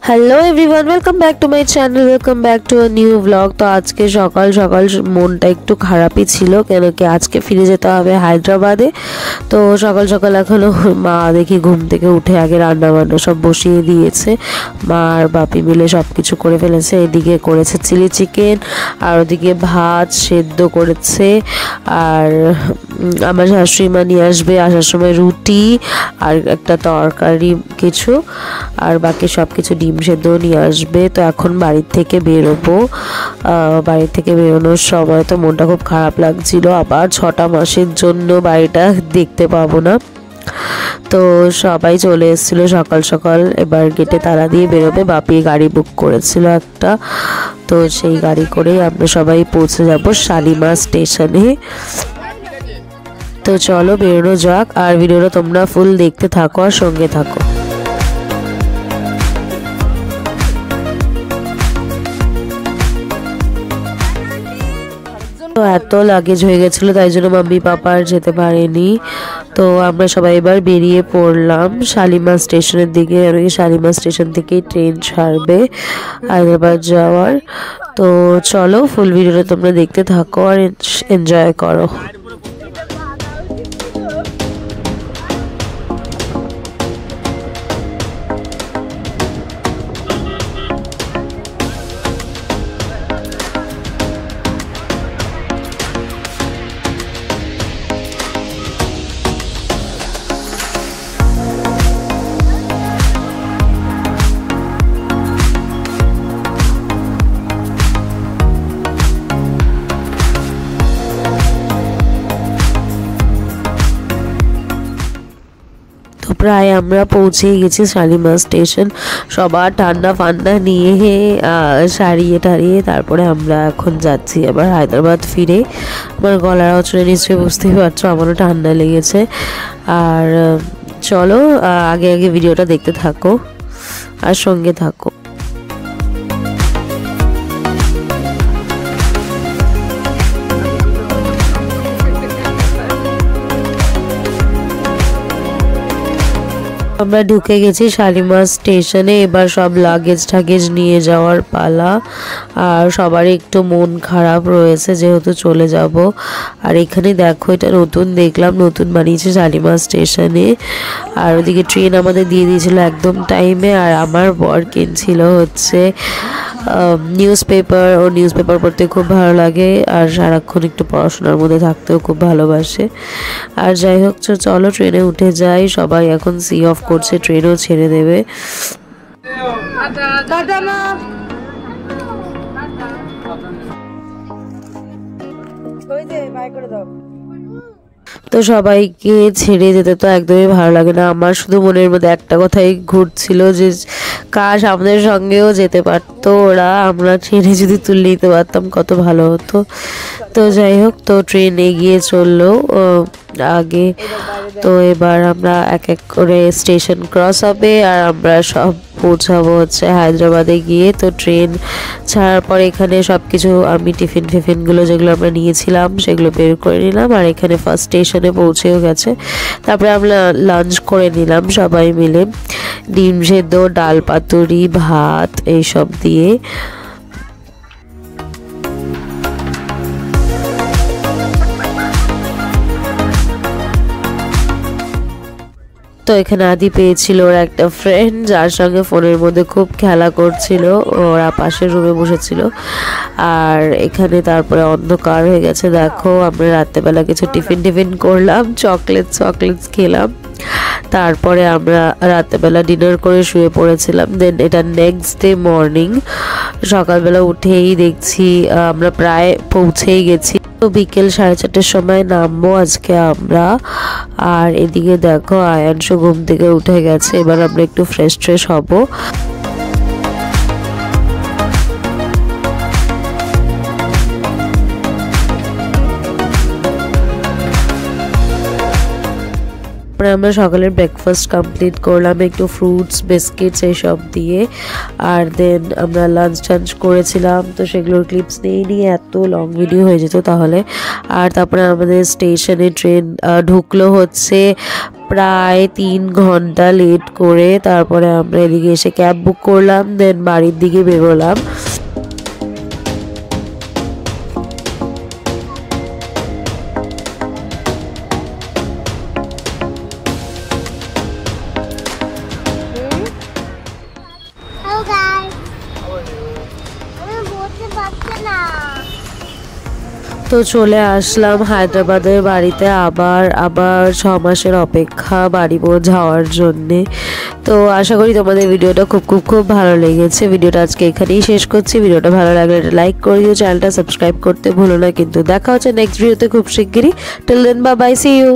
Hello everyone, welcome back to my channel, welcome back to a new vlog. तो आज के सकाल सकाल मनटा एकटू खराबই ছিল কেন কি আজকে ফিরে যেতে হবে হায়দ্রাবাদে। তো সকাল সকাল এখনো মা দেখি ঘুম থেকে উঠে আগে রান্না বান্না সব বসিয়ে দিয়েছে। মা আর বাপি মিলে সব কিছু করে ফেলেছে। এদিকে করেছে চিলি চিকেন আর ওদিকে ভাত সেদ্ধ করেছে। আর আমার শাশুড়ি মা নিয়ে আসবে আসার সময় রুটি আর একটা তরকারি কিছু, আর বাকি সব কিছু ডিম সেদ্ধ নিয়ে আসবে। তো এখন বাড়ি থেকে বেরোবো। বাড়ি থেকে বেরোনোর সময় তো মনটা খুব খারাপ লাগছিল, আবার 6টা মাসের জন্য বাড়িটা দেখতে পাবো না। তো সবাই চলে এসেছিলো সকাল সকাল, এবার গেটে তালা দিয়ে বেরোবে। বাপি গাড়ি বুক করেছিল একটা, তো সেই গাড়ি করেই আমরা সবাই পৌঁছে যাব শালিমার স্টেশনে। তো চলো বেরোনো যাক, আর ভিডিওটা তোমরা ফুল দেখতে থাকো আর সঙ্গে থাকো। তো এত লাগেজ হয়ে গেছিলো, তাই জন্য মাম্মি পাপা আর যেতে পারেনি। তো আমরা সবাই এবার বেরিয়ে পড়লাম শালিমার স্টেশনের দিকে। আর ওই শালিমার স্টেশন থেকেই ট্রেন ছাড়বে হায়দ্রাবাদ যাওয়ার। তো চলো ফুল ভিডিওটা তোমরা দেখতে থাকো আর এনজয় করো। প্রায় আমরা পৌঁছে গেছি শালিমার স্টেশন। সবার ঠান্ডা ফান্ডা নিয়ে সারিয়ে টারিয়ে তারপরে আমরা এখন যাচ্ছি আবার হায়দ্রাবাদ ফিরে। আমার গলার আওয়াজটা নিশ্চয়ই বুঝতেই পারছো, আমারও ঠান্ডা লেগেছে। আর চলো আগে আগে ভিডিওটা দেখতে থাকো আর সঙ্গে থাকো। আমরা ঢুকে গেছি শালিমার স্টেশনে। এবার সব লাগেজ ঠাগেজ নিয়ে যাওয়ার পালা। আর সবারই একটু মন খারাপ রয়েছে যেহেতু চলে যাব। আর এখানে দেখো, এটা নতুন দেখলাম, নতুন বানিয়েছে শালিমার স্টেশনে। আর ওদিকে ট্রেন আমাদের দিয়ে দিয়েছিল একদম টাইমে। আর আমার বর কিনছিল হচ্ছে নিউজ পেপার। ও নিউজ পেপার পড়তে খুব ভালো লাগে আর সারাক্ষণ একটু পড়াশোনার মধ্যে থাকতেও খুব ভালোবাসে। আর যাই হোক, চলো ট্রেনে উঠে যাই। সবাই এখন সি অফ করছে, ট্রেনও ছেড়ে দেবে। তো সবাইকে ছেড়ে যেতে তো একদমই ভালো লাগে না। আমার শুধু মনের মধ্যে একটা কথাই ঘুরছিল যে কাশ আমাদের সঙ্গেও যেতে পারতো ওরা, আমরা ট্রেনে যদি তুলে নিতে পারতাম কত ভালো হতো। তো যাই হোক, তো ট্রেন এগিয়ে চললো আগে। তো এবার আমরা এক এক করে স্টেশন ক্রস হবে আর আমরা সব পৌঁছাবো হচ্ছে হায়দ্রাবাদে গিয়ে। তো ট্রেন ছাড়ার পর এখানে সব কিছু আমি টিফিনগুলো যেগুলো আমরা নিয়েছিলাম সেগুলো বের করে নিলাম। আর এখানে ফার্স্ট স্টেশনে পৌঁছেও গেছে। তারপরে আমরা লাঞ্চ করে নিলাম সবাই মিলে, ডিম সেদ্ধ, ডাল পাতুরি, ভাত এইসব দিয়ে। তো এখানে আদি পেয়েছিল ওর একটা ফ্রেন্ড যার সঙ্গে ফোনের মধ্যে খুব খেলা করছিল, ওরা পাশের রুমে বসেছিল। আর এখানে তারপরে অন্ধকার হয়ে গেছে। দেখো আমরা রাত্রেবেলা কিছু টিফিন করলাম, চকলেটস খেলাম। তারপরে আমরা রাত্রেবেলা ডিনার করে শুয়ে পড়েছিলাম। দেন এটা নেক্সট ডে মর্নিং, সকালবেলা উঠেই দেখছি আমরা প্রায় পৌঁছেই গেছি। তো বিকেল 4:30টার সময় নামবো আজকে আমরা। আর এদিকে দেখো আয়ানশু ঘুম থেকে উঠে গেছে, এবার আমরা একটু ফ্রেশ হব। তারপরে আমরা সকালের ব্রেকফাস্ট কমপ্লিট করলাম একটু ফ্রুটস বিস্কিটস এইসব দিয়ে। আর দেন আমরা লাঞ্চ টাঞ্চ করেছিলাম, তো সেগুলোর ক্লিপস নিয়ে এত লং ভিডিও হয়ে যেত তাহলে। আর তারপরে আমাদের স্টেশনে ট্রেন ঢুকলো হচ্ছে প্রায় 3 ঘন্টা লেট করে। তারপরে আমরা এদিকে এসে ক্যাব বুক করলাম, দেন বাড়ির দিকে বেরোলাম। তো চলে আসলাম হায়দ্রাবাদের বাড়িতে আবার 6 মাসের অপেক্ষা বাড়ি যাওয়ার জন্যে। তো আশা করি তোমাদের ভিডিওটা খুব ভালো লেগেছে। ভিডিওটা আজকে এখানেই শেষ করছি। ভিডিওটা ভালো লাগলে লাইক করে দিও, চ্যানেলটা সাবস্ক্রাইব করতে ভুলো না। কিন্তু দেখা হচ্ছে নেক্সট ভিডিওতে খুব শিগগিরই। Till then bye bye, see you.